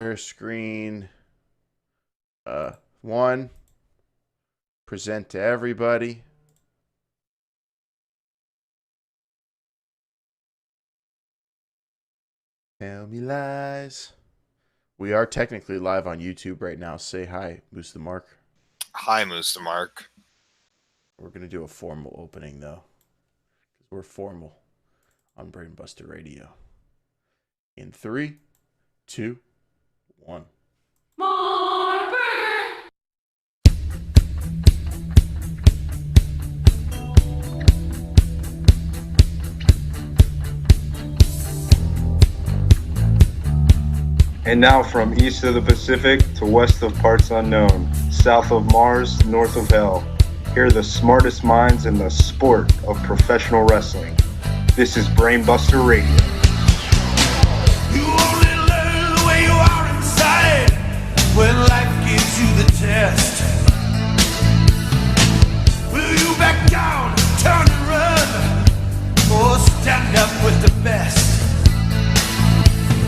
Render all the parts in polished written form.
Share screen. One. Present to everybody. Tell me lies. We are technically live on YouTube right now. Say hi, Moose the Mark. Hi, Moose the Mark. We're going to do a formal opening, though. Because we're formal on Brainbuster Radio. In 3, 2, 1. And now from east of the Pacific to west of parts unknown, south of Mars, north of hell, here are the smartest minds in the sport of professional wrestling. This is Brainbuster Radio. You only learn the way you are inside when life gives you the test. Will you back down, turn and run, or stand up with the best?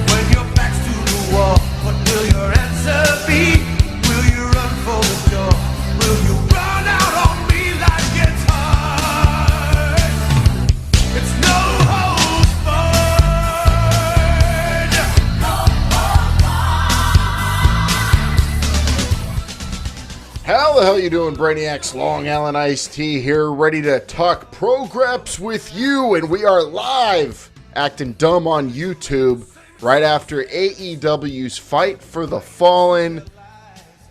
When your back's to the wall, what will your answer be? Will you run for the door? Will you run out on me like it's hard? It's no holds barred. How the hell you doing, Brainiacs? Long Island Iced Tea here, ready to talk progreps with you, and we are live acting dumb on YouTube right after AEW's Fight for the Fallen,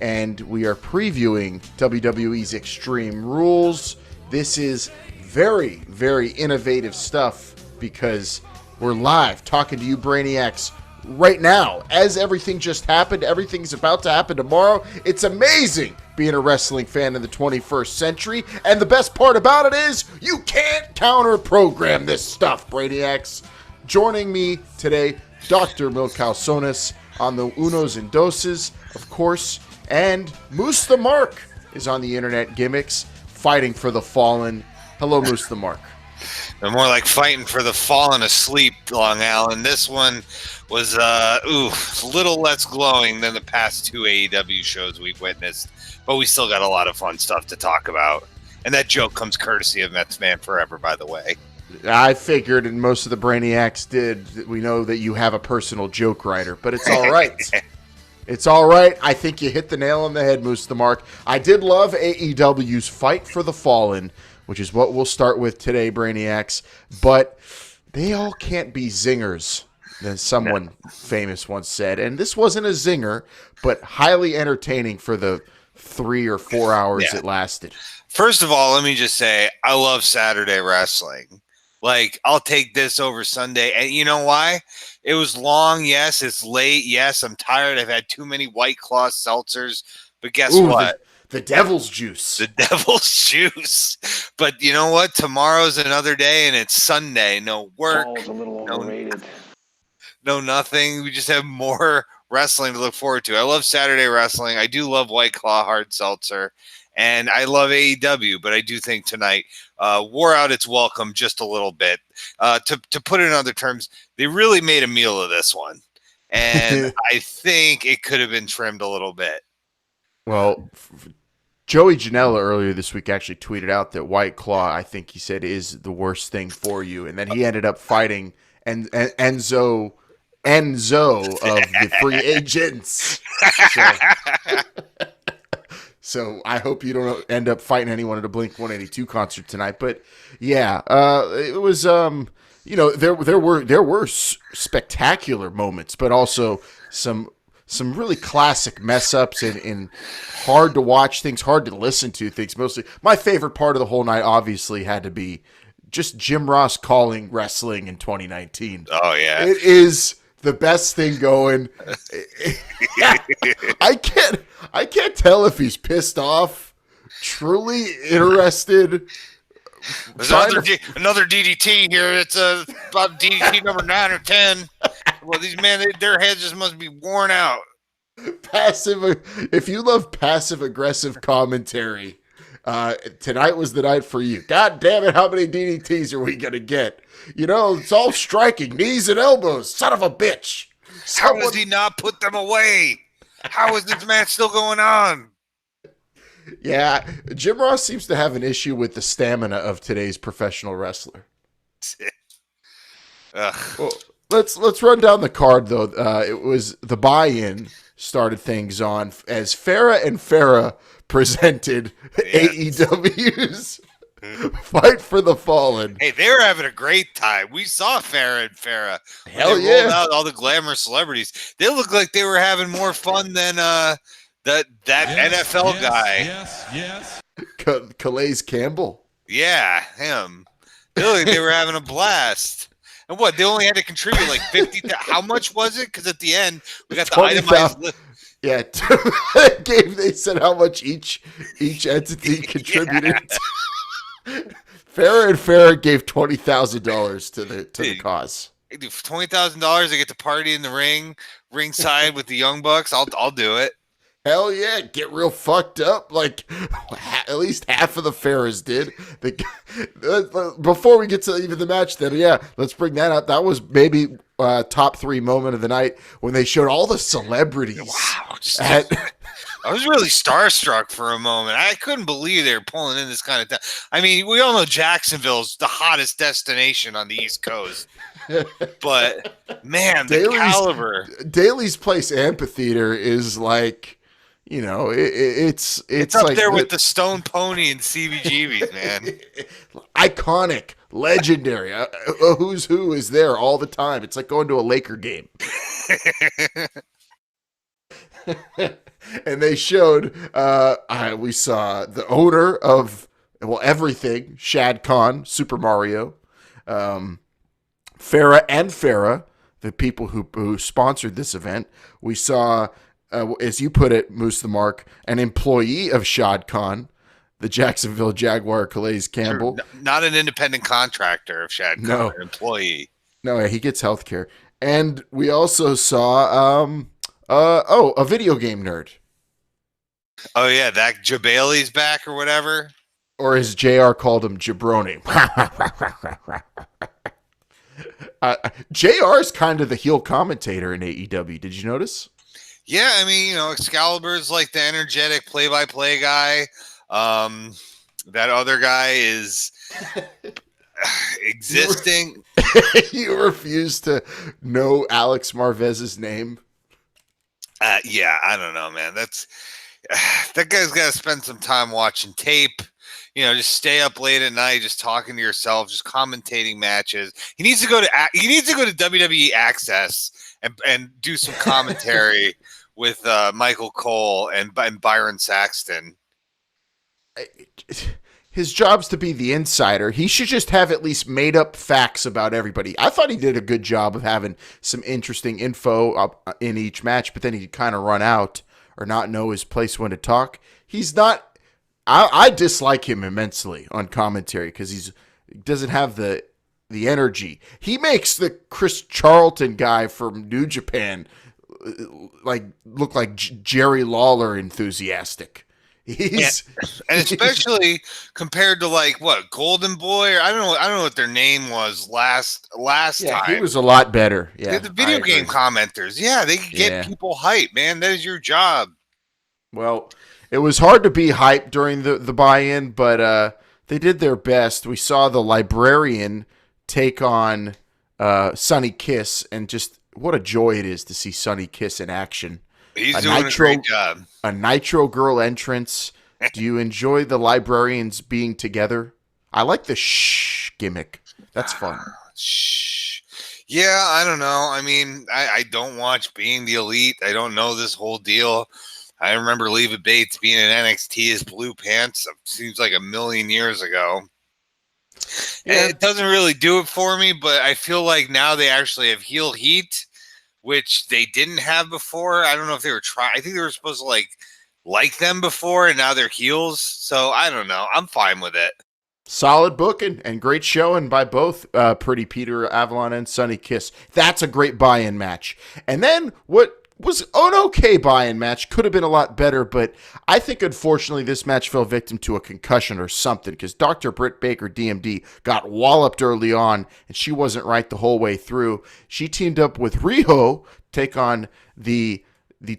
and we are previewing WWE's Extreme Rules. This is very, very innovative stuff because we're live talking to you, Brainiacs, right now. As everything just happened, everything's about to happen tomorrow. It's amazing being a wrestling fan in the 21st century, and the best part about it is you can't counter-program this stuff, Brainiacs. Joining me today, Dr. Milkow Sonis on the Unos and Doses, of course, and Moose the Mark is on the internet gimmicks, fighting for the fallen. Hello, Moose the Mark. They're more like fighting for the fallen asleep, Long Island. This one was a little less glowing than the past two AEW shows we've witnessed, but we still got a lot of fun stuff to talk about. And that joke comes courtesy of Mets Fan Forever, by the way. I figured, and most of the Brainiacs did, we know that you have a personal joke writer, but it's all right. It's all right. I think you hit the nail on the head, Moose the Mark. I did love AEW's Fight for the Fallen, which is what we'll start with today, Brainiacs, but they all can't be zingers, as someone famous once said. And this wasn't a zinger, but highly entertaining for the 3 or 4 hours it lasted. First of all, let me just say, I love Saturday wrestling. Like, I'll take this over Sunday. And you know why? It was long. Yes. It's late. Yes. I'm tired. I've had too many White Claw seltzers. But guess what? The devil's juice. The devil's juice. But you know what? Tomorrow's another day, and it's Sunday. No work. Ball's a little overrated. No nothing. We just have more wrestling to look forward to. I love Saturday wrestling. I do love White Claw hard seltzer. And I love AEW, but I do think tonight wore out its welcome just a little bit. To put it in other terms, they really made a meal of this one. And I think it could have been trimmed a little bit. Well, Joey Janela earlier this week actually tweeted out that White Claw, I think he said, is the worst thing for you. And then he ended up fighting Enzo of the free agents. So I hope you don't end up fighting anyone at a Blink-182 concert tonight. But yeah, it was there were spectacular moments, but also some really classic mess ups and hard to watch things, hard to listen to things. Mostly, my favorite part of the whole night obviously had to be just Jim Ross calling wrestling in 2019. Oh yeah, it is the best thing going. I can't tell if he's pissed off, truly interested. There's another DDT here. It's about DDT number 9 or 10. Well, these men, their heads just must be worn out. If you love passive aggressive commentary, tonight was the night for you. God damn it, how many DDTs are we gonna get? You know, it's all striking, knees and elbows, son of a bitch. How does he not put them away? How is this match still going on? Yeah, Jim Ross seems to have an issue with the stamina of today's professional wrestler. Well, let's run down the card though. It was the buy-in started things on as Farrah and Farrah presented AEW's Fight for the Fallen. Hey, they were having a great time. We saw Farrah and Farrah. Hell they rolled out all the glamour celebrities. They looked like they were having more fun than that NFL guy. Yes. Calais Campbell. Yeah, him. They looked like they were having a blast. And what? They only had to contribute like 50. How much was it? Because at the end we got the itemized list. Yeah, they said how much each entity contributed. Farrah and Farrah gave $20,000 to the cause. $20,000. I get to party in the ringside with the Young Bucks. I'll do it. Hell yeah, get real fucked up. Like at least half of the Farrahs did. Before we get to even the match, then yeah, let's bring that up. That was maybe top 3 moment of the night when they showed all the celebrities. Wow, I was really starstruck for a moment. I couldn't believe they were pulling in this kind of stuff. I mean, we all know Jacksonville's the hottest destination on the East Coast. But man, the caliber. Daly's Place Amphitheater is like, you know, it's up like there with the Stone Pony and CBGB's, man. Iconic, legendary. A who's who is there all the time. It's like going to a Laker game. And they showed, we saw the owner of, everything, Shad Khan, Super Mario, Farrah and Farrah, the people who sponsored this event. We saw, as you put it, Moose the Mark, an employee of Shad Khan, the Jacksonville Jaguar, Calais Campbell. Not an independent contractor of Shad Khan, no. An employee. No, he gets health care. And we also saw, a video game nerd. Oh, yeah, that Jabali's back or whatever. Or as JR called him, Jabroni. JR is kind of the heel commentator in AEW. Did you notice? Yeah, I mean, you know, Excalibur's like the energetic play-by-play guy. That other guy is existing. You refuse to know Alex Marvez's name? Yeah, I don't know, man. That guy's got to spend some time watching tape. You know, just stay up late at night, just talking to yourself, just commentating matches. He needs to go to WWE Access and do some commentary with Michael Cole and Byron Saxton. His job's to be the insider. He should just have at least made up facts about everybody. I thought he did a good job of having some interesting info up in each match, but then he'd kind of run out or not know his place when to talk. He's not. I dislike him immensely on commentary because he doesn't have the energy. He makes the Chris Charlton guy from New Japan look like Jerry Lawler enthusiastic. And especially compared to like what Golden Boy or I don't know what their name was last time. He was a lot better. Yeah, the video game commenters. Yeah, they can get people hyped, man. That is your job. Well, it was hard to be hyped during the buy-in, but they did their best. We saw the Librarian take on Sonny Kiss, and just what a joy it is to see Sonny Kiss in action. He's doing a great job. A Nitro Girl entrance. Do you enjoy the Librarians being together? I like the shh gimmick. That's fun. Shh. Yeah, I don't know. I mean, I don't watch Being the Elite. I don't know this whole deal. I remember Leva Bates being in NXT as Blue Pants. It seems like a million years ago. Yeah. It doesn't really do it for me, but I feel like now they actually have heel heat, which they didn't have before. I don't know if they were trying. I think they were supposed to like them before, and now they're heels. So I don't know. I'm fine with it. Solid booking and great showing by both Pretty Peter Avalon and Sonny Kiss. That's a great buy-in match. And then what was an okay buy-in match. Could have been a lot better, but I think unfortunately this match fell victim to a concussion or something because Dr. Britt Baker, DMD, got walloped early on, and she wasn't right the whole way through. She teamed up with Riho, take on the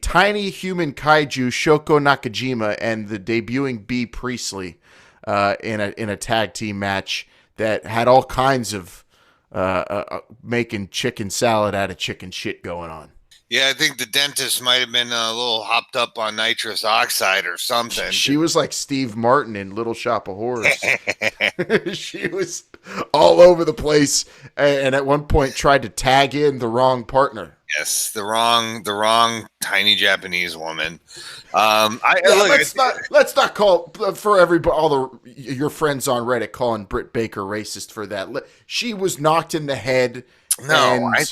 tiny human kaiju Shoko Nakajima and the debuting Bea Priestley in a tag team match that had all kinds of making chicken salad out of chicken shit going on. Yeah, I think the dentist might have been a little hopped up on nitrous oxide or something. She was like Steve Martin in Little Shop of Horrors. She was all over the place, and at one point tried to tag in the wrong partner. Yes, the wrong tiny Japanese woman. Let's not call for everybody, your friends on Reddit calling Britt Baker racist for that. She was knocked in the head. No, I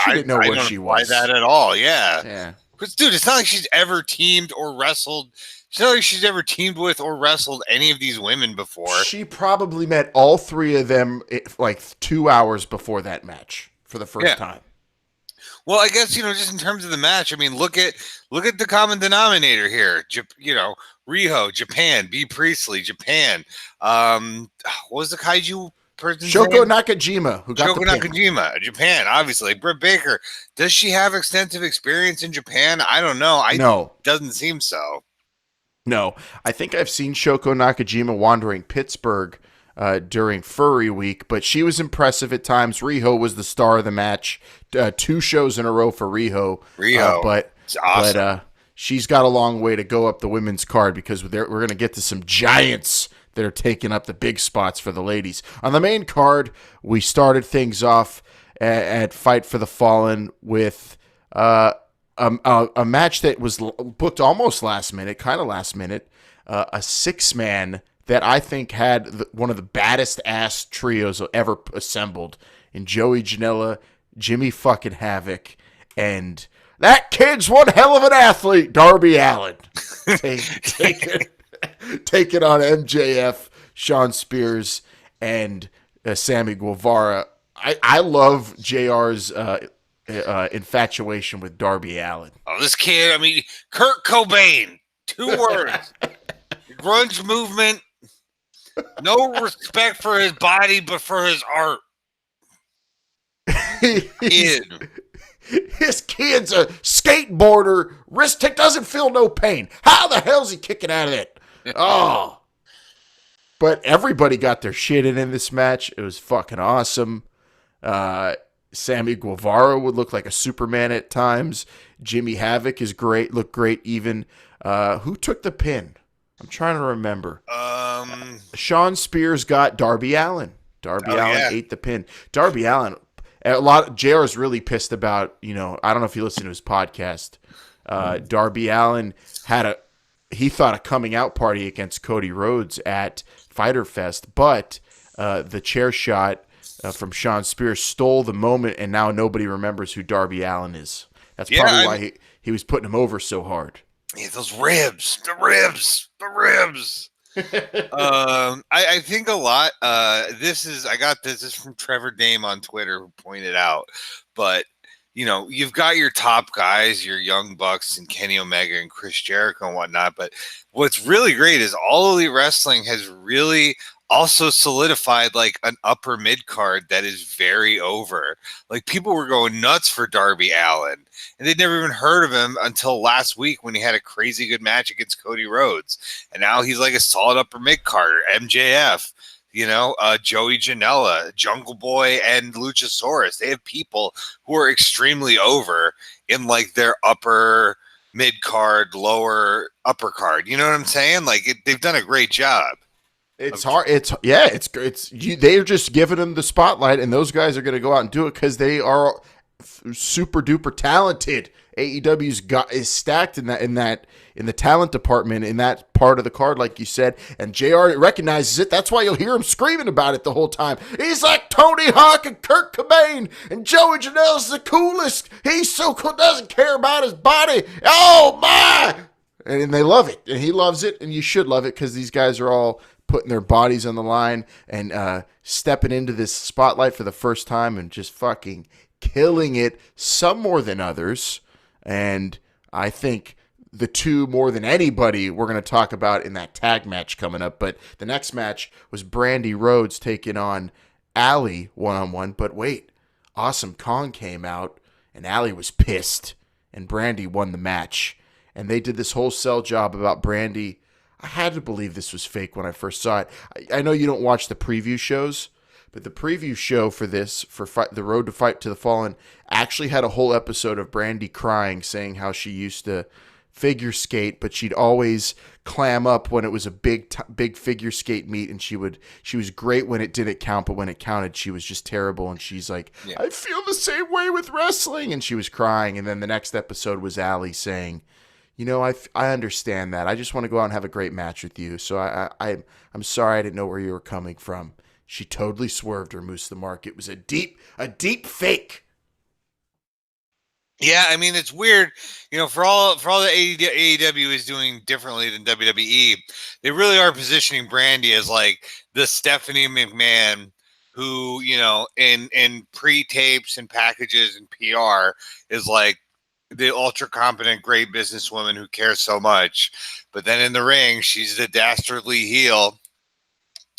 didn't know where she was. That at all? Yeah. Because dude, it's not like she's ever teamed or wrestled. It's not like she's ever teamed with or wrestled any of these women before. She probably met all three of them like 2 hours before that match for the first time. Well, I guess, just in terms of the match, I mean, look at the common denominator here. Riho, Japan, Bea Priestley, Japan. What was the kaiju person's name? Shoko Nakajima, who got Shoko Nakajima, Japan, obviously. Britt Baker. Does she have extensive experience in Japan? I don't know. No. Doesn't seem so. No. I think I've seen Shoko Nakajima wandering Pittsburgh during Furry Week, but she was impressive at times. Riho was the star of the match. 2 shows in a row for Riho. But it's awesome. But she's got a long way to go up the women's card because we're going to get to some giants that are taking up the big spots for the ladies. On the main card, we started things off at Fight for the Fallen with a match that was booked almost last minute, kind of last minute, a 6-man that I think had one of the baddest ass trios ever assembled in Joey Janela, Jimmy fucking Havoc, and that kid's one hell of an athlete, Darby Allin. Taking on MJF, Sean Spears, and Sammy Guevara. I love JR's infatuation with Darby Allin. Oh, this kid, I mean, Kurt Cobain, 2 words. Grunge movement, no respect for his body, but for his art. His kid's a skateboarder. Wrist tick doesn't feel no pain. How the hell's he kicking out of it? Oh. But everybody got their shit in this match. It was fucking awesome. Sammy Guevara would look like a Superman at times. Jimmy Havoc is great. Looked great even. Who took the pin? I'm trying to remember. Sean Spears got Darby Allin. Allin ate the pin. Darby Allin. JR is really pissed about, I don't know if you listen to his podcast. Darby Allin he thought a coming out party against Cody Rhodes at Fyter Fest, but the chair shot from Sean Spears stole the moment, and now nobody remembers who Darby Allin is. That's probably why he was putting him over so hard. Yeah, those ribs, the ribs. I think a lot. This is from Trevor Dame on Twitter who pointed out, but you've got your top guys, your Young Bucks and Kenny Omega and Chris Jericho and whatnot. But what's really great is All Elite Wrestling has really also solidified like an upper mid card that is very over. Like people were going nuts for Darby Allin, and they'd never even heard of him until last week when he had a crazy good match against Cody Rhodes. And now he's like a solid upper mid carder. MJF, Joey Janela, Jungle Boy, and Luchasaurus. They have people who are extremely over in like their upper mid card, lower upper card. You know what I'm saying? Like they've done a great job. It's hard. They're just giving them the spotlight, and those guys are going to go out and do it because they are super duper talented. AEW's is stacked in the talent department in that part of the card, like you said, and JR recognizes it. That's why you'll hear him screaming about it the whole time. He's like Tony Hawk and Kurt Cobain, and Joey Janela's the coolest. He's so cool, doesn't care about his body. Oh my! And they love it, and he loves it, and you should love it because these guys are all putting their bodies on the line and stepping into this spotlight for the first time and just fucking killing it. Some more than others. And I think the two, more than anybody, we're going to talk about in that tag match coming up. But the next match was Brandy Rhodes taking on Allie one-on-one. But wait, Awesome Kong came out, and Allie was pissed, and Brandy won the match. And they did this whole sell job about Brandy. I had to believe this was fake when I first saw it. I know you don't watch the preview shows, but the preview show for this, the Road to Fight to the Fallen, actually had a whole episode of Brandy crying, saying how she used to figure skate, but she'd always clam up when it was a big figure skate meet, and she was great when it didn't count, but when it counted, she was just terrible. And she's like, yeah. I feel the same way with wrestling, and she was crying. And then the next episode was Allie saying, you know, I understand that. I just want to go out and have a great match with you. So I'm sorry I didn't know where you were coming from. She totally swerved her Moose the Mark. It was a deep fake. Yeah, I mean, it's weird, you know, for all that AEW is doing differently than WWE, they really are positioning Brandy as like the Stephanie McMahon who, you know, in pre-tapes and packages and PR is like the ultra competent, great businesswoman who cares so much. But then in the ring, she's the dastardly heel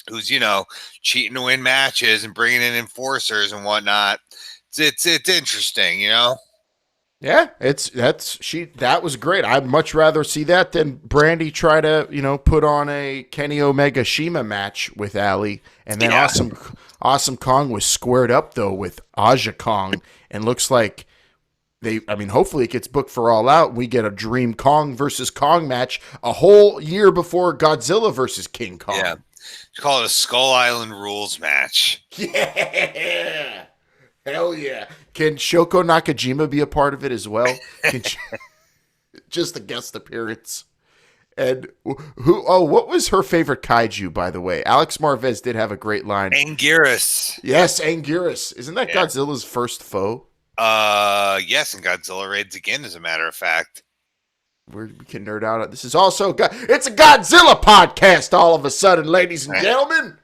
who's, you know, cheating to win matches and bringing in enforcers and whatnot. It's interesting, you know? Yeah, that was great. I'd much rather see that than Brandy try to, you know, put on a Kenny Omega Shima match with Allie, and then Awesome Kong was squared up though with Aja Kong, and looks like hopefully it gets booked for All Out. We get a Dream Kong versus Kong match a whole year before Godzilla versus King Kong. Yeah, you call it a Skull Island rules match. Yeah. Hell yeah. Can Shoko Nakajima be a part of it as well? Just a guest appearance. And what was her favorite kaiju, by the way? Alex Marvez did have a great line. Anguirus. Yes, Anguirus. Isn't that Godzilla's first foe? Yes, and Godzilla raids again, as a matter of fact. We can nerd out. This is also, it's a Godzilla podcast all of a sudden, ladies and gentlemen.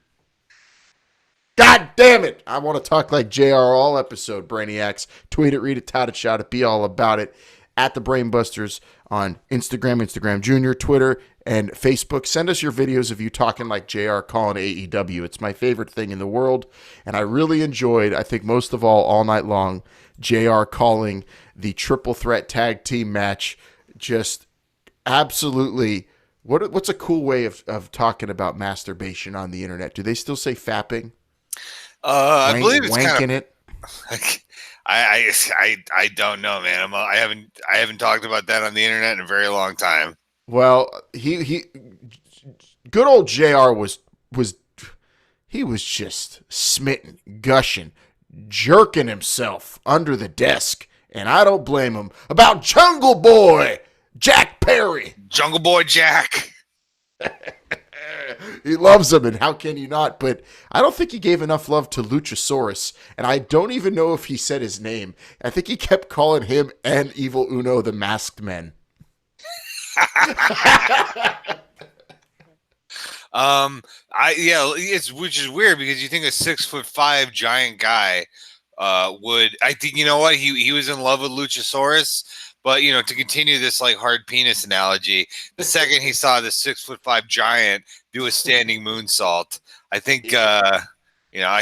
God damn it. I want to talk like JR all episode, Brainiacs. Tweet it, read it, tout it, shout it, be all about it. At the Brainbusters on Instagram Junior, Twitter, and Facebook. Send us your videos of you talking like JR calling AEW. It's my favorite thing in the world. And I really enjoyed, I think most of all night long, JR calling the triple threat tag team match. Just absolutely, what's a cool way of talking about masturbation on the internet? Do they still say fapping? I believe it's wanking kind of, it. I don't know, man. I haven't talked about that on the internet in a very long time. Well, he good old JR was just smitten, gushing, jerking himself under the desk, and I don't blame him, about Jungle Boy Jack Perry. Jungle Boy Jack. He loves him, and how can you not? But I don't think he gave enough love to Luchasaurus, and I don't even know if he said his name. I think he kept calling him and Evil Uno the Masked Men. Which is weird because you think a 6'5" giant guy would. I think, you know what, he was in love with Luchasaurus. But, you know, to continue this like hard penis analogy, the second he saw the 6'5" giant do a standing moonsault, I think, I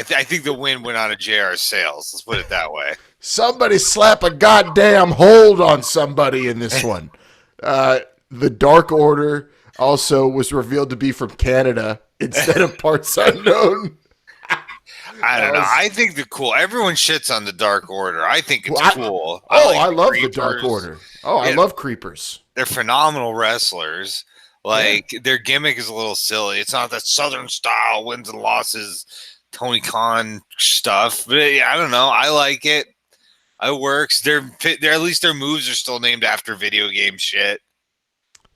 think the wind went out of JR's sails. Let's put it that way. Somebody slap a goddamn hold on somebody in this one. The Dark Order also was revealed to be from Canada instead of parts unknown. I don't know. I think everyone shits on the Dark Order. I think it's cool. I love the Dark Order. I love Creepers. They're phenomenal wrestlers. Their gimmick is a little silly. It's not that Southern style wins and losses, Tony Khan stuff. But I don't know. I like it. It works. They're at least their moves are still named after video game shit.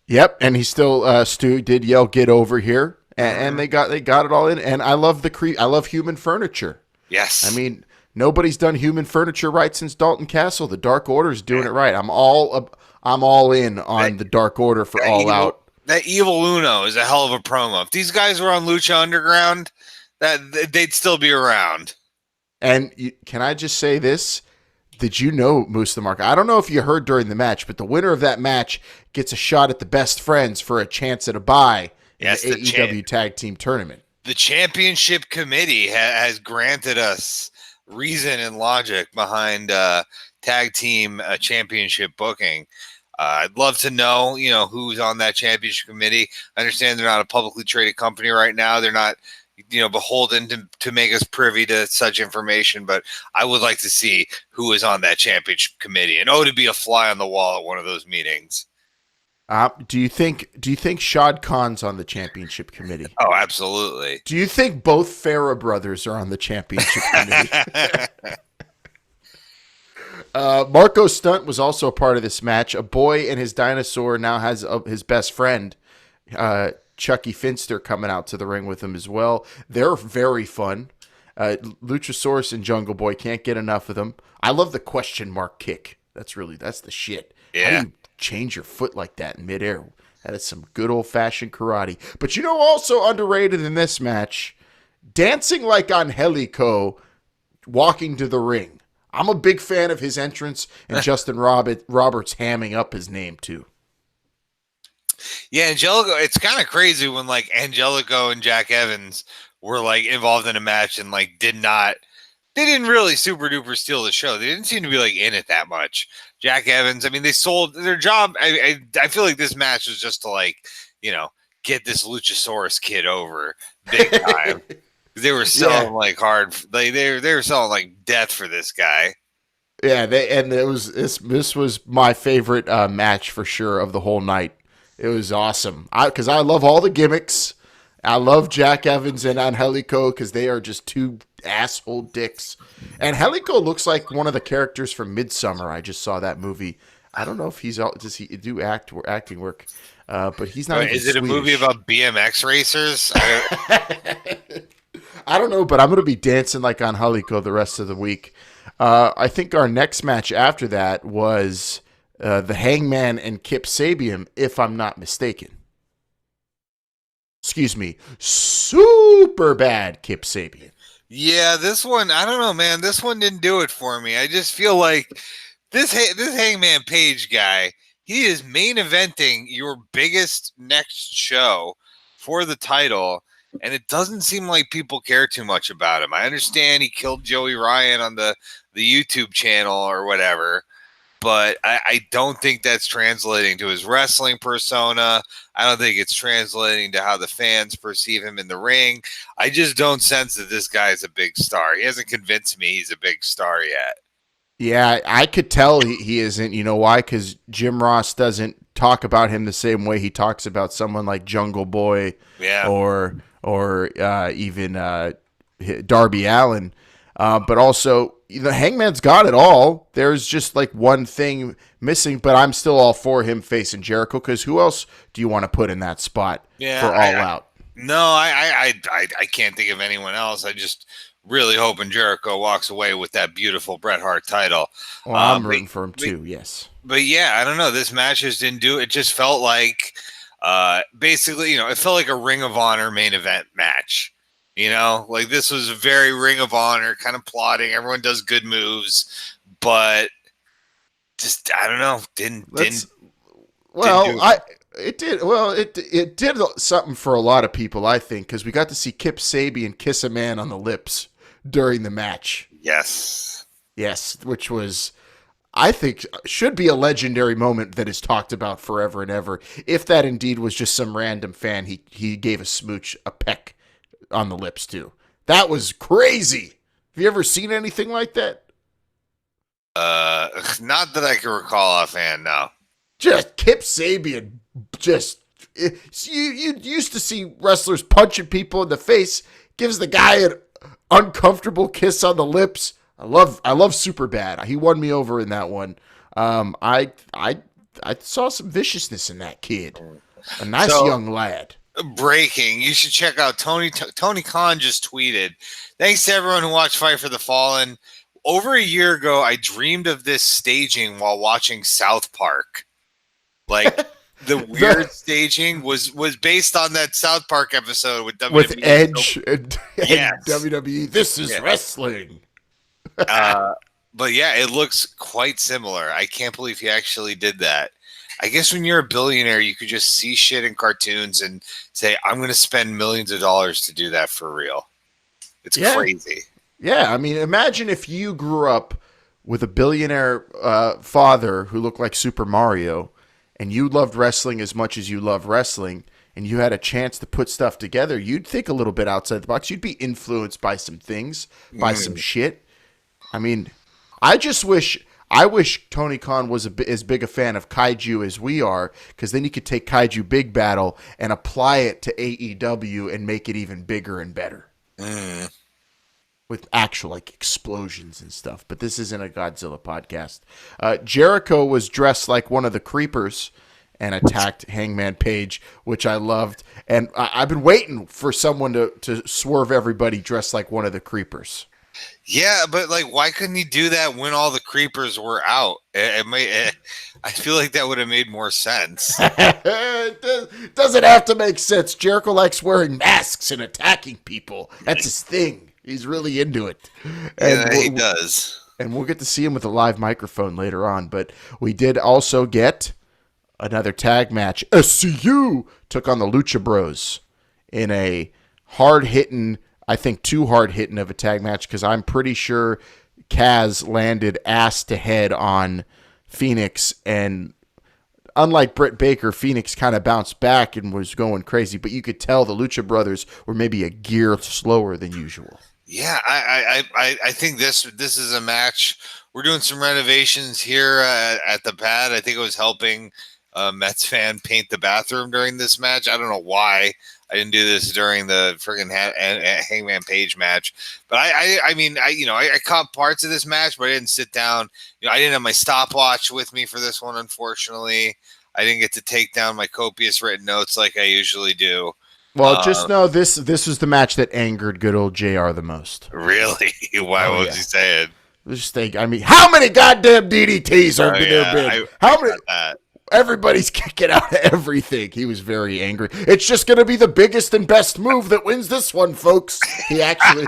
Yep, and he still Stu did yell "Get over here." And they got it all in, and I love I love human furniture. Yes, I mean nobody's done human furniture right since Dalton Castle. The Dark Order's doing it right. I'm all in on the Dark Order for All Out. That Evil Uno is a hell of a promo. If these guys were on Lucha Underground, they'd still be around. And can I just say this? Did you know, Moose the Mark? I don't know if you heard during the match, but the winner of that match gets a shot at the best friends for a chance at a bye in Yes, the AEW Tag Team Tournament. The championship committee has granted us reason and logic behind tag team championship booking. I'd love to know, who's on that championship committee. I understand they're not a publicly traded company right now. They're not, beholden to make us privy to such information, but I would like to see who is on that championship committee. And to be a fly on the wall at one of those meetings. Do you think Shad Khan's on the championship committee? Oh, absolutely. Do you think both Farah brothers are on the championship committee? Marco Stunt was also a part of this match. A boy and his dinosaur now has his best friend, Chucky Finster, coming out to the ring with him as well. They're very fun. Luchasaurus and Jungle Boy, can't get enough of them. I love the question mark kick. That's the shit. Yeah. How do you change your foot like that in midair? That is some good old-fashioned karate. But also underrated in this match, dancing like Angelico walking to the ring. I'm a big fan of his entrance and Justin Roberts hamming up his name too. Yeah, Angelico, it's kind of crazy when like Angelico and Jack Evans were like involved in a match and like they didn't really super duper steal the show. They didn't seem to be like in it that much. Jack Evans, I mean, they sold their job. I feel like this match was just to like, get this Luchasaurus kid over big time. They were selling like hard. They were selling like death for this guy. Yeah, this was my favorite match for sure of the whole night. It was awesome. Because I love all the gimmicks. I love Jack Evans and Angelico because they are just two asshole dicks. Angelico looks like one of the characters from Midsummer. I just saw that movie. I don't know if does he do acting work, but he's not. Is it a movie about BMX racers? I don't know, but I'm going to be dancing like Angelico the rest of the week. I think our next match after that was the Hangman and Kip Sabian, if I'm not mistaken. Excuse me, super bad Kip Sabian. Yeah, this one, I don't know, man. This one didn't do it for me. I just feel like this Hangman Page guy, he is main eventing your biggest next show for the title, and it doesn't seem like people care too much about him. I understand he killed Joey Ryan on the YouTube channel or whatever, but I don't think that's translating to his wrestling persona. I don't think it's translating to how the fans perceive him in the ring. I just don't sense that this guy is a big star. He hasn't convinced me he's a big star yet. Yeah, I could tell he isn't. You know why? Because Jim Ross doesn't talk about him the same way he talks about someone like Jungle Boy, or even Darby Allin. But also, the Hangman's got it all. There's just like one thing missing, but I'm still all for him facing Jericho because who else do you want to put in that spot for All Out? No, I can't think of anyone else. I just really hoping Jericho walks away with that beautiful Bret Hart title. Well, I'm rooting for him too, yes. But yeah, I don't know. This match just didn't do it. It just felt like basically, it felt like a Ring of Honor main event match. Like this was a very Ring of Honor kind of plotting. Everyone does good moves, but just I don't know. It did something for a lot of people, I think, because we got to see Kip Sabian kiss a man on the lips during the match. Yes, which was, I think, should be a legendary moment that is talked about forever and ever. If that indeed was just some random fan, he gave a smooch a peck on the lips too. That was crazy. Have you ever seen anything like that? Not that I can recall offhand. No. Just Kip Sabian. You used to see wrestlers punching people in the face. Gives the guy an uncomfortable kiss on the lips. I love Superbad. He won me over in that one. I saw some viciousness in that kid. A nice young lad. Breaking. You should check out Tony Khan just tweeted. Thanks to everyone who watched Fight for the Fallen. Over a year ago, I dreamed of this staging while watching South Park. Like the weird staging was based on that South Park episode with WWE. With Edge and WWE. This is wrestling. But yeah, it looks quite similar. I can't believe he actually did that. I guess when you're a billionaire, you could just see shit in cartoons and say, I'm going to spend millions of dollars to do that for real. It's Yeah. crazy. Yeah, I mean, imagine if you grew up with a billionaire father who looked like Super Mario, and you loved wrestling as much as you love wrestling, and you had a chance to put stuff together. You'd think a little bit outside the box. You'd be influenced by some things, by some shit. I mean, I wish Tony Khan was as big a fan of kaiju as we are, because then you could take Kaiju Big Battle and apply it to AEW and make it even bigger and better. With actual like explosions and stuff. But this isn't a Godzilla podcast. Jericho was dressed like one of the creepers and attacked Hangman Page, which I loved. And I've been waiting for someone to swerve everybody dressed like one of the creepers. Yeah, but like, why couldn't he do that when all the creepers were out? I feel like that would have made more sense. It doesn't have to make sense. Jericho likes wearing masks and attacking people. That's his thing. He's really into it. And he does. And we'll get to see him with a live microphone later on. But we did also get another tag match. SCU took on the Lucha Bros in a hard-hitting, I think too hard-hitting of a tag match, because I'm pretty sure Kaz landed ass to head on Phoenix, and unlike Britt Baker, Phoenix kind of bounced back and was going crazy, but you could tell the Lucha Brothers were maybe a gear slower than usual. Yeah, I think this is a match. We're doing some renovations here at the pad. I think it was helping Mets fan paint the bathroom during this match. I don't know why I didn't do this during the friggin' Hangman Page match, but I caught parts of this match, but I didn't sit down. I didn't have my stopwatch with me for this one, unfortunately. I didn't get to take down my copious written notes like I usually do. Well, just know this was the match that angered good old JR the most. Really? Why was he saying? Just think, I mean, how many goddamn DDTs are there been? How many? Everybody's kicking out everything. He was very angry. It's just going to be the biggest and best move that wins this one, folks. He actually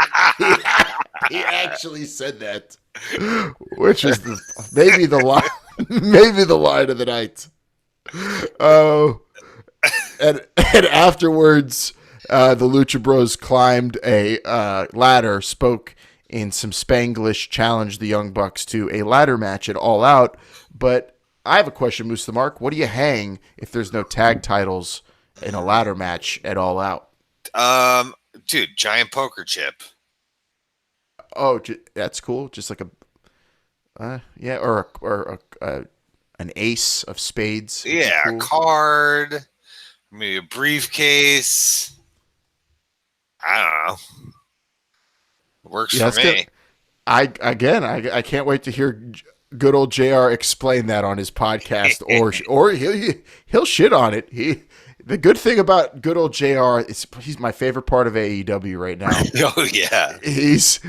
said that, which is maybe the line of the night. Oh. And afterwards, the Lucha Bros climbed a ladder, spoke in some Spanglish, challenged the Young Bucks to a ladder match at All Out. But I have a question, Moose the Mark. What do you hang if there's no tag titles in a ladder match at All Out? Dude, giant poker chip. Oh, that's cool. Just like or an ace of spades. Yeah, cool. A card. Maybe a briefcase. I don't know. Works for me. I can't wait to hear good old JR explain that on his podcast, or he'll shit on it. The good thing about good old JR is he's my favorite part of AEW right now. Oh yeah, it's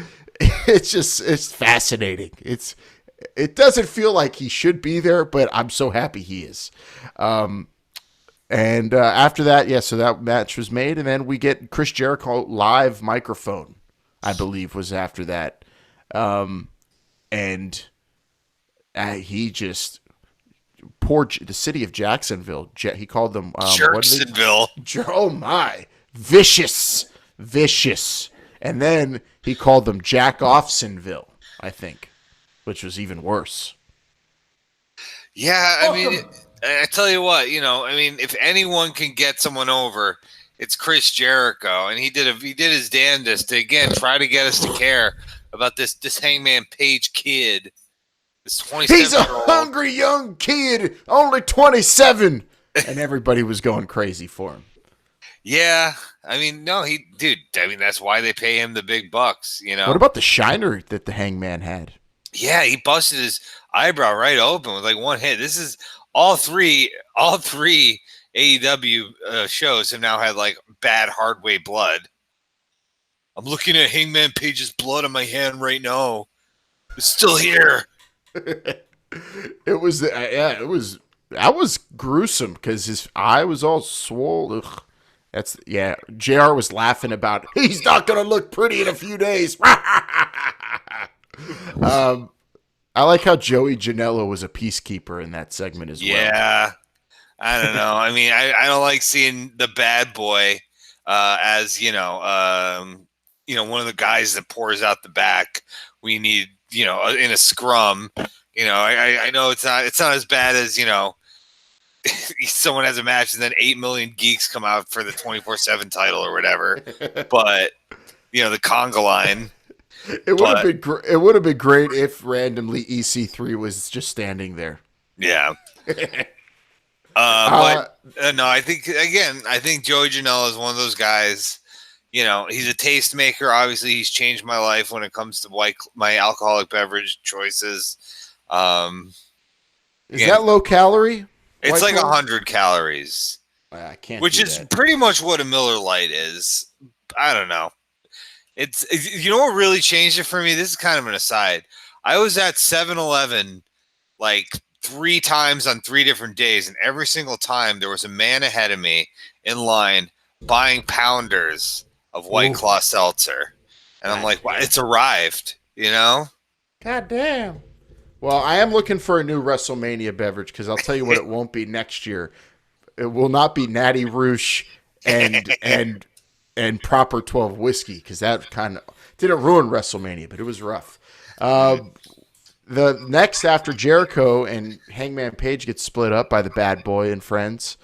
fascinating. It doesn't feel like he should be there, but I'm so happy he is. And after that, so that match was made, and then we get Chris Jericho live microphone, I believe, was after that. And he just the city of Jacksonville. He called them Jacksonville. Oh my, vicious. And then he called them Jack Offsonville, I think, which was even worse. Yeah, I mean. I tell you what, if anyone can get someone over, it's Chris Jericho, and he did his damnedest to again try to get us to care about this Hangman Page kid. This 27-year-old. He's a hungry young kid, only 27, and everybody was going crazy for him. Yeah, that's why they pay him the big bucks. What about the shiner that the Hangman had? Yeah, he busted his eyebrow right open with like one hit. This is. All three AEW shows have now had like bad hardway blood. I'm looking at Hangman Page's blood on my hand right now. It's still here. That was gruesome because his eye was all swollen. JR was laughing about he's not gonna look pretty in a few days. I like how Joey Janela was a peacekeeper in that segment as well. Yeah. I don't know. I mean, I don't like seeing the bad boy as, one of the guys that pours out the back. We need, in a scrum. I know it's not as bad as, someone has a match and then 8 million geeks come out for the 24/7 title or whatever. But, the conga line. It would have been great if randomly EC3 was just standing there. Yeah. But no, I think Joey Janela is one of those guys. He's a tastemaker. Obviously, he's changed my life when it comes to my alcoholic beverage choices. Is that low calorie? It's like 100 calories. I can't. Which is pretty much what a Miller Lite is. I don't know. It's what really changed it for me? This is kind of an aside. I was at 7-Eleven like 3 times on 3 different days, and every single time there was a man ahead of me in line buying pounders of White Claw seltzer. And I'm like, wow, it's arrived, God damn. Well, I am looking for a new WrestleMania beverage because I'll tell you what it won't be next year. It will not be Natty Roosh and proper 12 whiskey because that kind of didn't ruin WrestleMania, but it was rough. The next after Jericho and Hangman Page gets split up by the Bad Boy and friends,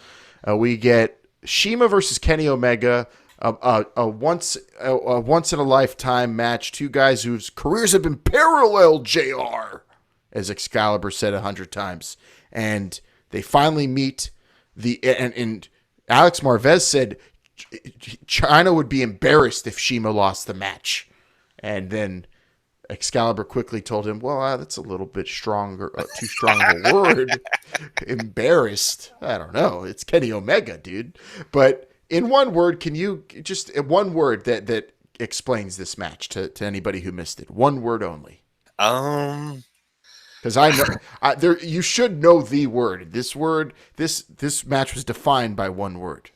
we get Shima versus Kenny Omega, a once in a lifetime match. 2 guys whose careers have been paralleled, JR, as Excalibur said 100 times, and they finally meet. And Alex Marvez said China would be embarrassed if Shima lost the match, and then Excalibur quickly told him, well, that's a little bit stronger, too strong of a word. Embarrassed. I don't know. It's Kenny Omega, dude. But in one word, can you just, one word that explains this match to anybody who missed it? One word only. Because I know, you should know the word. This match was defined by one word.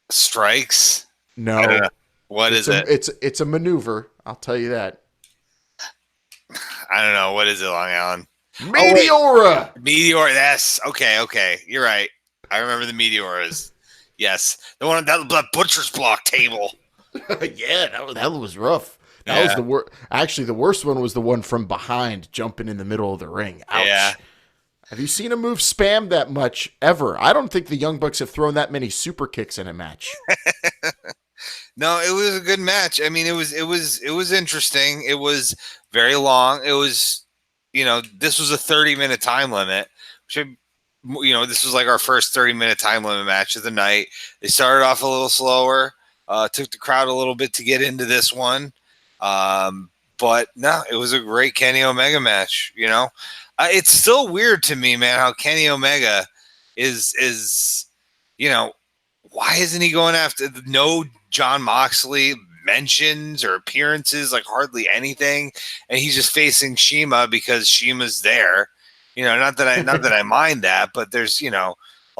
Strikes? No. What is it? It's a maneuver. I'll tell you that. I don't know. What is it, Long Island? Meteora! Meteor, yes. Okay. You're right. I remember the Meteoras. Yes. The one on that butcher's block table. Yeah, that was rough. That was the worst. Actually, the worst one was the one from behind, jumping in the middle of the ring. Ouch. Yeah. Have you seen a move spammed that much ever? I don't think the Young Bucks have thrown that many super kicks in a match. No, it was a good match. I mean, it was interesting. It was very long. It was, this was a 30-minute time limit. This was like our first 30-minute time limit match of the night. They started off a little slower, took the crowd a little bit to get into this one. But no, it was a great Kenny Omega match. It's still weird to me, man, how Kenny Omega is, why isn't he going after no John Moxley mentions or appearances, like hardly anything, and he's just facing Shima because Shima's there. Not that I mind that, but there's a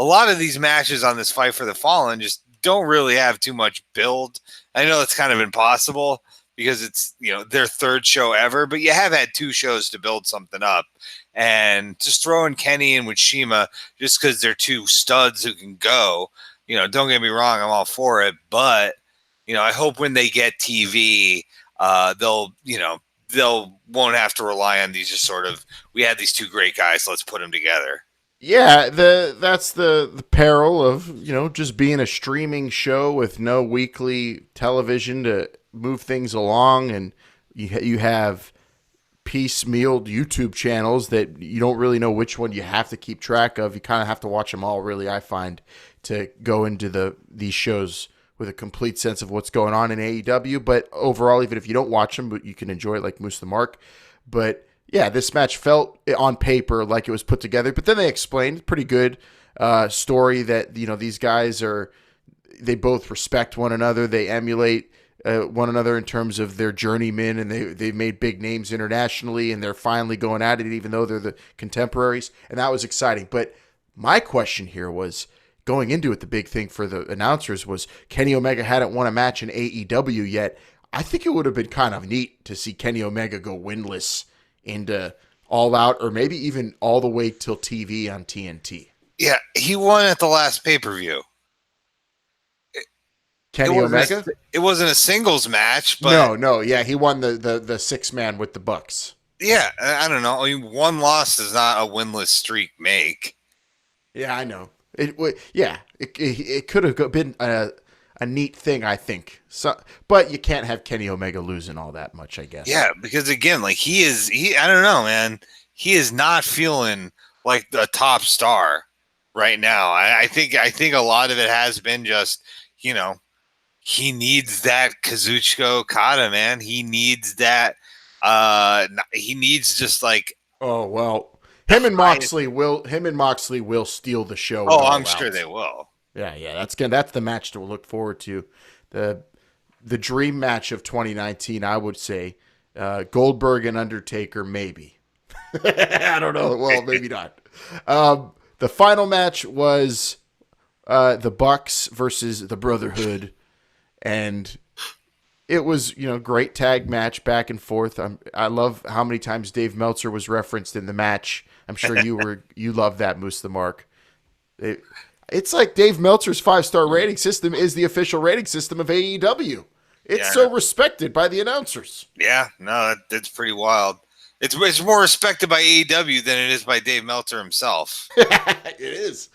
lot of these matches on this Fight for the Fallen just don't really have too much build. I know it's kind of impossible because it's their 3rd show ever, but you have had 2 shows to build something up, and just throwing Kenny in with Shima just because they're 2 studs who can go. Don't get me wrong, I'm all for it, but I hope when they get TV, they'll won't have to rely on these just sort of, we had these 2 great guys, let's put them together. Yeah, that's the peril of, just being a streaming show with no weekly television to move things along, and you have piecemealed YouTube channels that you don't really know which one you have to keep track of. You kind of have to watch them all, really, I find, to go into these shows with a complete sense of what's going on in AEW. But overall, even if you don't watch them, but you can enjoy it like Moose the Mark. But yeah, this match felt on paper like it was put together, but then they explained pretty good story that, these guys they both respect one another. They emulate one another in terms of their journeymen, and they've made big names internationally, and they're finally going at it, even though they're the contemporaries. And that was exciting. But my question here was, going into it, the big thing for the announcers was Kenny Omega hadn't won a match in AEW yet. I think it would have been kind of neat to see Kenny Omega go winless into All Out, or maybe even all the way till TV on TNT. Yeah, he won at the last pay-per-view. Kenny Omega? It wasn't a singles match, but No, yeah, he won the 6-man with the Bucks. yeah, I don't know. I mean, one loss does not a winless streak make. Yeah, I know. It could have been a neat thing, I think. So, but you can't have Kenny Omega losing all that much, I guess. Yeah, because again, like he I don't know, man. He is not feeling like the top star right now. I think a lot of it has been just, he needs that Kazuchika Okada, man. He needs that. He needs just like. Oh well, him and Moxley will steal the show. Oh, I'm sure they will. Yeah. That's the match to look forward to. The dream match of 2019, I would say. Goldberg and Undertaker, maybe. I don't know. Well, maybe not. The final match was the Bucks versus the Brotherhood, and it was great tag match back and forth. I love how many times Dave Meltzer was referenced in the match. I'm sure you love that, Moose the Mark. It's like Dave Meltzer's 5-star rating system is the official rating system of AEW. It's so respected by the announcers. Yeah, no, that's pretty wild. It's more respected by AEW than it is by Dave Meltzer himself. It is.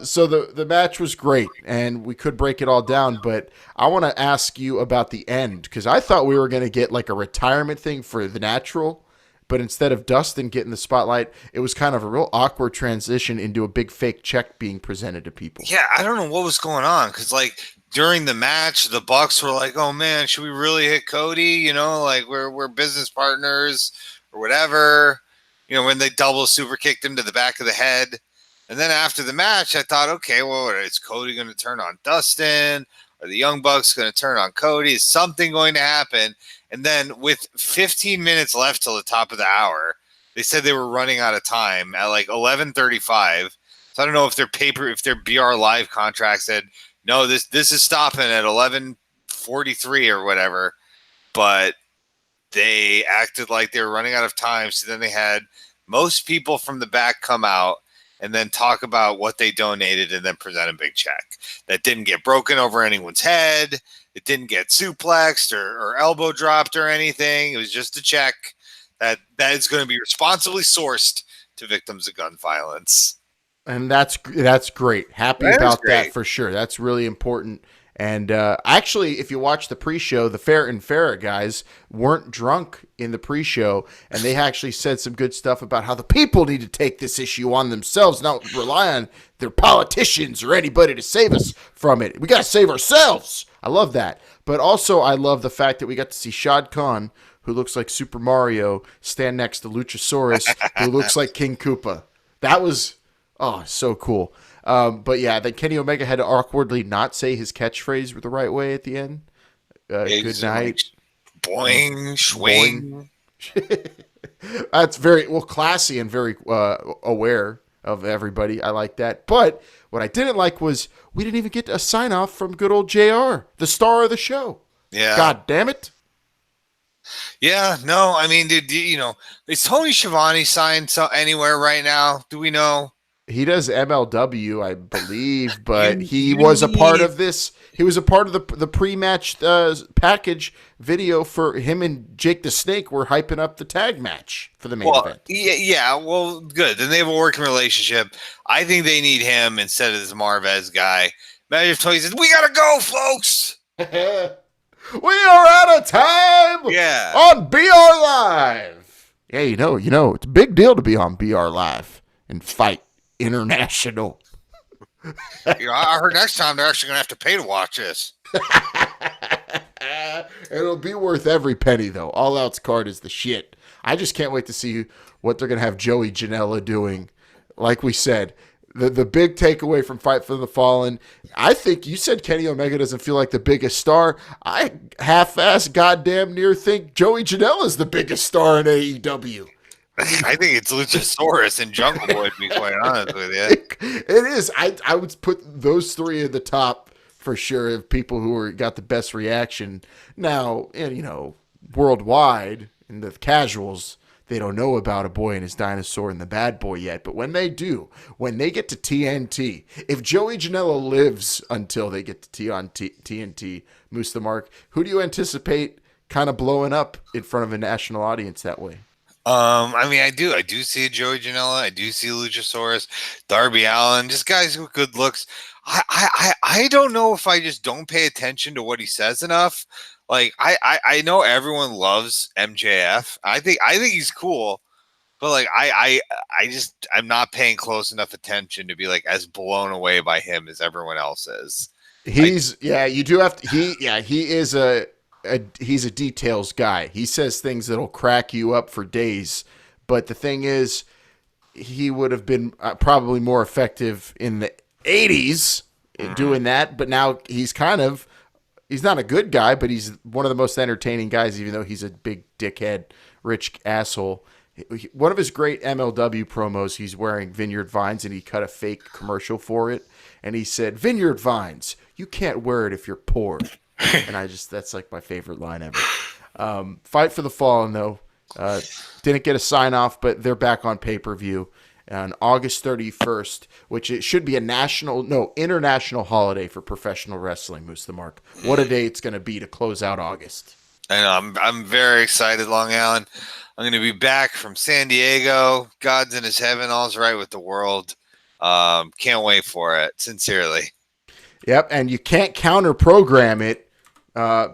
So the match was great, and we could break it all down, but I want to ask you about the end, because I thought we were going to get like a retirement thing for the Natural, but instead of Dustin getting the spotlight, it was kind of a real awkward transition into a big fake check being presented to people. Yeah, I don't know what was going on, because like during the match, the Bucks were like, "Oh man, should we really hit Cody? Like we're business partners." Or whatever, when they double super kicked him to the back of the head. And then after the match, I thought, okay, well, is Cody going to turn on Dustin? Are the Young Bucks going to turn on Cody? Is something going to happen? And then with 15 minutes left till the top of the hour, they said they were running out of time at like 11:35. So I don't know if their BR Live contract said, no, this is stopping at 11:43 or whatever. But they acted like they were running out of time. So then they had most people from the back come out and then talk about what they donated and then present a big check. That didn't get broken over anyone's head. It didn't get suplexed or elbow dropped or anything. It was just a check that is going to be responsibly sourced to victims of gun violence. And that's great. Happy about that for sure. That's really important. And actually, if you watch the pre-show, the Ferret and Ferret guys weren't drunk in the pre-show, and they actually said some good stuff about how the people need to take this issue on themselves, not rely on their politicians or anybody to save us from it. We got to save ourselves. I love that. But also, I love the fact that we got to see Shad Khan, who looks like Super Mario, stand next to Luchasaurus, who looks like King Koopa. That was, so cool. But yeah, then Kenny Omega had to awkwardly not say his catchphrase the right way at the end. Good night. Boing, swing. That's very classy and very aware of everybody. I like that. But what I didn't like was we didn't even get a sign off from good old JR, the star of the show. Yeah. God damn it. Yeah, no, I mean, is Tony Schiavone signed anywhere right now? Do we know? He does MLW, I believe, but he was a part of this. He was a part of the pre-match package video for him and Jake the Snake. Were hyping up the tag match for the main event. Yeah, well, good. Then they have a working relationship. I think they need him instead of this Marvez guy. Imagine if Tony says, "We gotta go, folks." We are out of time. Yeah. On BR Live. Yeah, it's a big deal to be on BR Live and fight international. I heard next time they're actually gonna have to pay to watch this. It'll be worth every penny, though. All Out's card is the shit. I just can't wait to see what they're gonna have Joey Janela doing. Like we said, the big takeaway from Fight for the Fallen. I think you said Kenny Omega doesn't feel like the biggest star. I half-ass goddamn near think Joey Janela is the biggest star in AEW. I think it's Luchasaurus and Jungle Boy, to be quite honest with you. It is. I would put those three at the top for sure of people who got the best reaction. Now, and worldwide, in the casuals, they don't know about A Boy and His Dinosaur and The Bad Boy yet. But when they do, when they get to TNT, if Joey Janela lives until they get to TNT, Moose the Mark, who do you anticipate kind of blowing up in front of a national audience that way? I mean, I do see Joey Janela. I do see Luchasaurus, Darby Allin, just guys with good looks. I don't know if I just don't pay attention to what he says enough. Like I know everyone loves MJF. I think he's cool, but like I'm not paying close enough attention to be like as blown away by him as everyone else is. He's you do have to. He is he's a details guy. He says things that'll crack you up for days. But the thing is, he would have been probably more effective in the 80s doing that. But now he's not a good guy, but he's one of the most entertaining guys, even though he's a big dickhead, rich asshole. One of his great MLW promos, he's wearing Vineyard Vines, and he cut a fake commercial for it. And he said, "Vineyard Vines, you can't wear it if you're poor." And that's like my favorite line ever. Fight for the Fallen, though. Didn't get a sign off, but they're back on pay-per-view on August 31st, which it should be international holiday for professional wrestling, Moose the Mark. What a day it's going to be to close out August. I know, I'm very excited, Long Island. I'm going to be back from San Diego. God's in his heaven. All's right with the world. Can't wait for it. Sincerely. Yep, and you can't counter-program it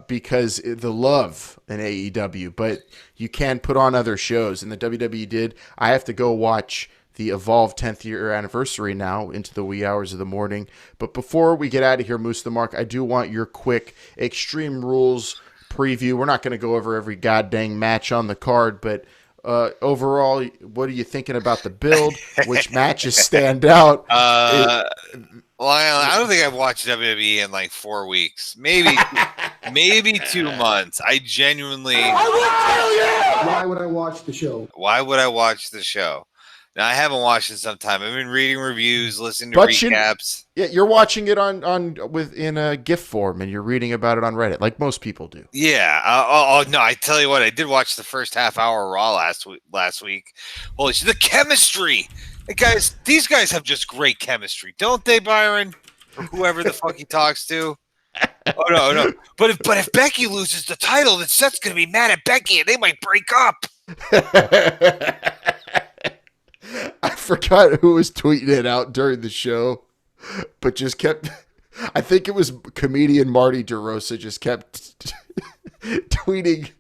because the love in AEW, but you can put on other shows, and the WWE did. I have to go watch the Evolve 10th year anniversary now into the wee hours of the morning. But before we get out of here, Moose the Mark, I do want your quick Extreme Rules preview. We're not going to go over every goddamn match on the card, but overall, what are you thinking about the build? Which matches stand out? Well, I don't think I've watched WWE in like 4 weeks, maybe 2 months. I genuinely. I will tell you. Why would I watch the show? Why would I watch the show? Now I haven't watched in some time. I've been reading reviews, listening to recaps. You're watching it in a GIF form, and you're reading about it on Reddit, like most people do. Yeah. No, I tell you what, I did watch the first half hour Raw last week. Holy shit, the chemistry! Hey guys, these guys have just great chemistry, don't they, Byron? Or whoever the fuck he talks to. Oh no. But if Becky loses the title, then Seth's gonna be mad at Becky, and they might break up. I forgot who was tweeting it out during the show, but just kept. I think it was comedian Marty DeRosa just kept tweeting,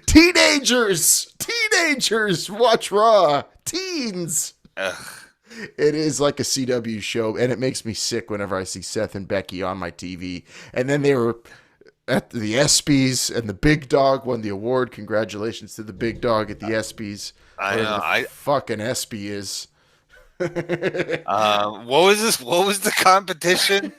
"Teenagers, watch Raw, teens." Ugh. It is like a CW show, and it makes me sick whenever I see Seth and Becky on my TV. And then they were at the ESPYs, and the Big Dog won the award. Congratulations to the Big Dog at the ESPYs. I know. Fucking ESPY is. What was this? What was the competition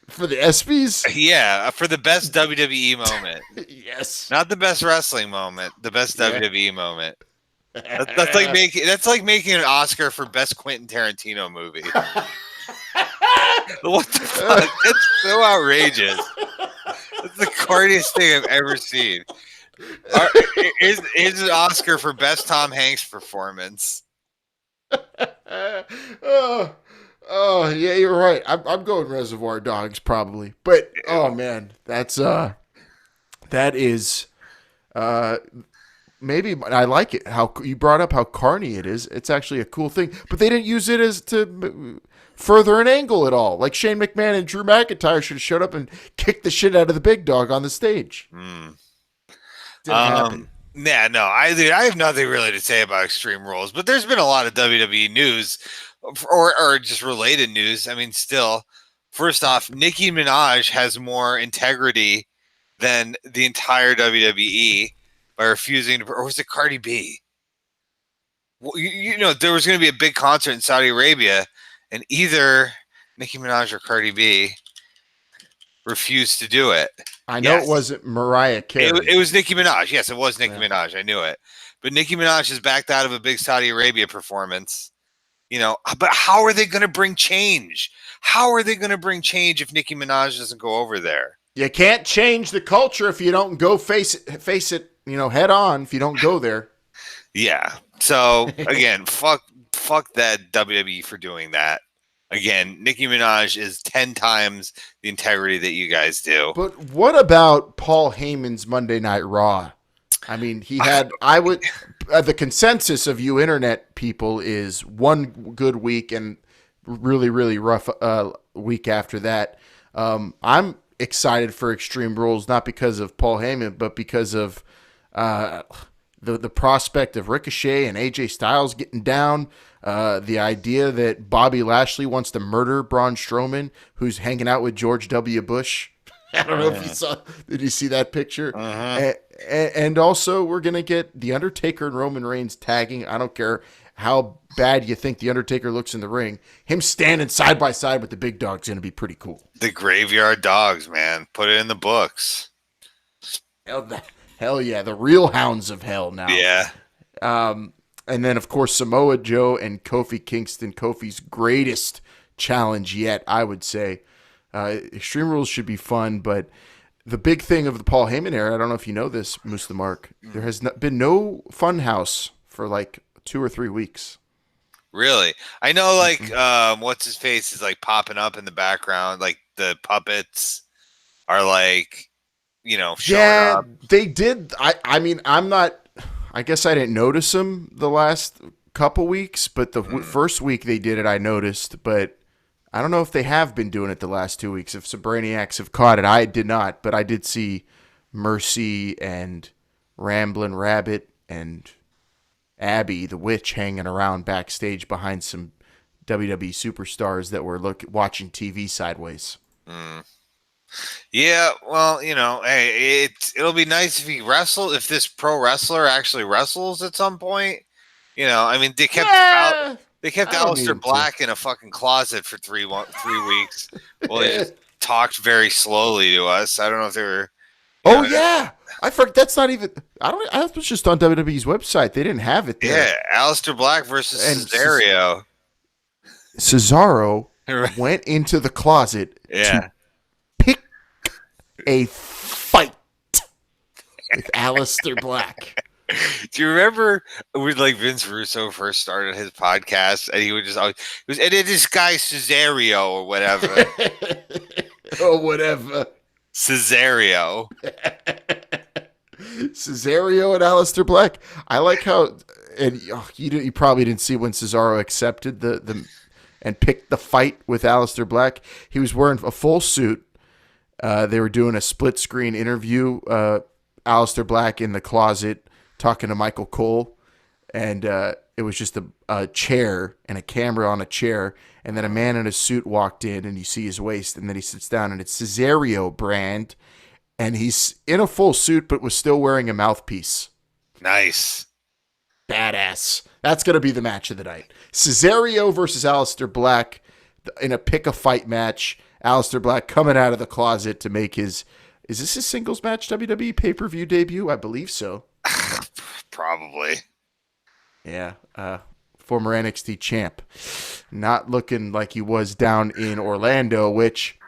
for the ESPYs? Yeah, for the best WWE moment. Yes, not the best wrestling moment. The best WWE moment. That's like making an Oscar for best Quentin Tarantino movie. What the fuck? It's so outrageous. It's the corniest thing I've ever seen. Is an Oscar for best Tom Hanks performance? Oh, yeah, you're right. I'm going Reservoir Dogs probably, but oh man, that is maybe I like it. How you brought up how carny it is. It's actually a cool thing, but they didn't use it as to further an angle at all. Like Shane McMahon and Drew McIntyre should have showed up and kicked the shit out of the Big Dog on the stage. Didn't happen. Yeah, no, I have nothing really to say about Extreme Rules, but there's been a lot of WWE news or just related news. I mean, still, first off, Nicki Minaj has more integrity than the entire WWE by refusing to, or was it Cardi B? Well, you know, there was going to be a big concert in Saudi Arabia, and either Nicki Minaj or Cardi B refused to do it. I know It wasn't Mariah Carey. It was Nicki Minaj. Yes, it was Nicki Minaj. I knew it. But Nicki Minaj has backed out of a big Saudi Arabia performance. You know, but how are they going to bring change? How are they going to bring change if Nicki Minaj doesn't go over there? You can't change the culture if you don't go face it, you know, head on, if you don't go there. Yeah. So again, fuck that WWE for doing that. Again, Nicki Minaj is 10 times the integrity that you guys do. But what about Paul Heyman's Monday Night Raw? I mean, he had, the consensus of you internet people is one good week and really, really rough week after that. I'm excited for Extreme Rules, not because of Paul Heyman, but because of the prospect of Ricochet and AJ Styles getting down. The idea that Bobby Lashley wants to murder Braun Strowman, who's hanging out with George W. Bush. I don't know if you saw. Did you see that picture? And also, we're gonna get The Undertaker and Roman Reigns tagging. I don't care how bad you think The Undertaker looks in the ring. Him standing side by side with the big dog's gonna be pretty cool. The Graveyard Dogs, man. Put it in the books. Hell yeah, the real Hounds of Hell now. Yeah. And then, of course, Samoa Joe and Kofi Kingston. Kofi's greatest challenge yet, I would say. Extreme Rules should be fun, but the big thing of the Paul Heyman era, I don't know if you know this, Moose the Mark, there has been no Funhouse for like 2 or 3 weeks. Really? I know, like, what's his face is like popping up in the background. Like the puppets are like, showing up. They did. I mean, I guess I didn't notice them the last couple weeks, but the first week they did it, I noticed, but I don't know if they have been doing it the last 2 weeks. If Brainiacs have caught it, I did not, but I did see Mercy and Ramblin' Rabbit and Abby, the witch, hanging around backstage behind some WWE superstars that were watching TV sideways. Yeah, well, hey, it'll be nice if this pro wrestler actually wrestles at some point. I mean, they kept Aleister Black in a fucking closet for 3 weeks. Well, they just talked very slowly to us. I don't know if they were. Yeah, I forgot. That's not even. I was just on WWE's website. They didn't have it there. Yeah, Aleister Black versus Cesaro. Cesaro went into the closet to pick a fight with Aleister Black. Do you remember when Vince Russo first started his podcast and he would just always and it this guy Cesaro or whatever. Cesaro. Cesaro and Aleister Black. I like how, and you probably didn't see when Cesaro accepted the and picked the fight with Aleister Black. He was wearing a full suit. They were doing a split screen interview. Aleister Black in the closet talking to Michael Cole, and it was just a chair and a camera on a chair, and then a man in a suit walked in, and you see his waist, and then he sits down, and it's Cesaro brand, and he's in a full suit but was still wearing a mouthpiece. Nice. Badass. That's going to be the match of the night. Cesaro versus Aleister Black in a pick-a-fight match. Aleister Black coming out of the closet to make is this his singles match WWE pay-per-view debut? I believe so. Probably. Yeah. Former NXT champ. Not looking like he was down in Orlando, which,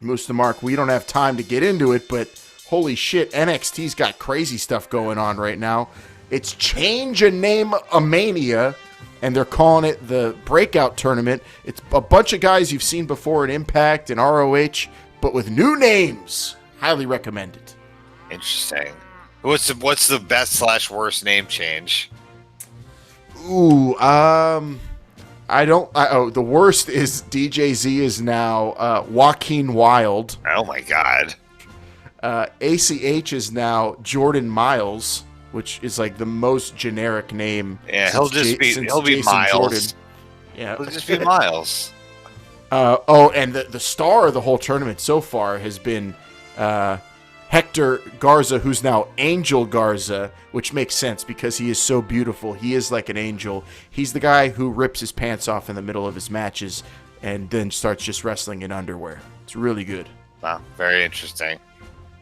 Moose the Mark, we don't have time to get into it, but holy shit, NXT's got crazy stuff going on right now. It's Change a Name a Mania, and they're calling it the Breakout Tournament. It's a bunch of guys you've seen before in Impact and ROH, but with new names. Highly recommend it. Interesting. What's the best / worst name change? Ooh, the worst is DJZ is now Joaquin Wilde. Oh my god. ACH is now Jordan Miles, which is like the most generic name. Yeah, he'll be Miles. Jordan. Yeah, he'll just be Miles. And the star of the whole tournament so far has been Hector Garza, who's now Angel Garza, which makes sense because he is so beautiful. He is like an angel. He's the guy who rips his pants off in the middle of his matches and then starts just wrestling in underwear. It's really good. Wow, very interesting.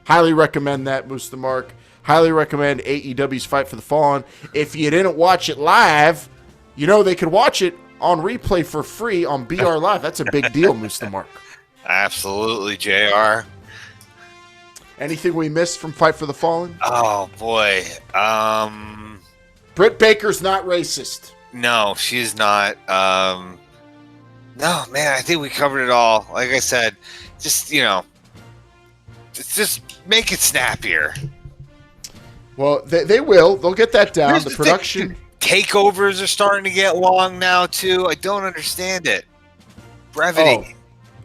Highly recommend that, Moose the Mark. Highly recommend AEW's Fight for the Fallen. If you didn't watch it live, they could watch it on replay for free on BR Live. That's a big deal, Moose the Mark. Absolutely, JR. Anything we missed from Fight for the Fallen? Oh boy. Britt Baker's not racist. No, she's not. No, man, I think we covered it all. Like I said, just, just make it snappier. Well, they will. They'll get that down. Here's The the production. thing. Takeovers are starting to get long now, too. I don't understand it. Brevity.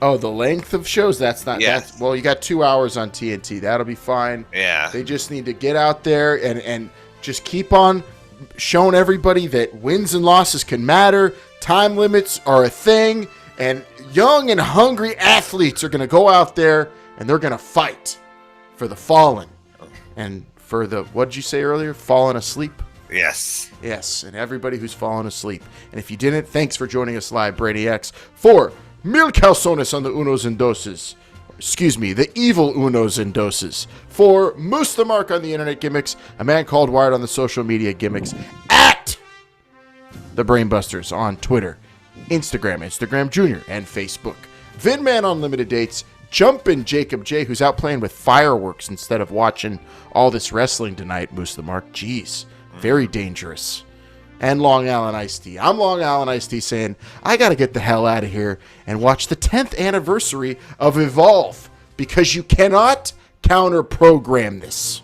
Oh, the length of shows? That's not. Yes. That's, well, you got 2 hours on TNT. That'll be fine. Yeah. They just need to get out there and just keep on showing everybody that wins and losses can matter. Time limits are a thing. And young and hungry athletes are going to go out there and they're going to fight for the fallen. And for the, what did you say earlier? Fallen asleep? Yes. Yes, and everybody who's fallen asleep. And if you didn't, thanks for joining us live, Brady X, for Mil Calzones on the Unos and Doses. Excuse me, the evil Unos and Doses. For Moose the Mark on the internet gimmicks, a man called Wired on the social media gimmicks, at the Brainbusters on Twitter, Instagram Junior, and Facebook. Vinman on limited dates, Jumpin' Jacob J, who's out playing with fireworks instead of watching all this wrestling tonight, Moose the Mark. Jeez, very dangerous. And Long Island Iced Tea. I'm Long Island Iced Tea saying, I got to get the hell out of here and watch the 10th anniversary of Evolve because you cannot counter-program this.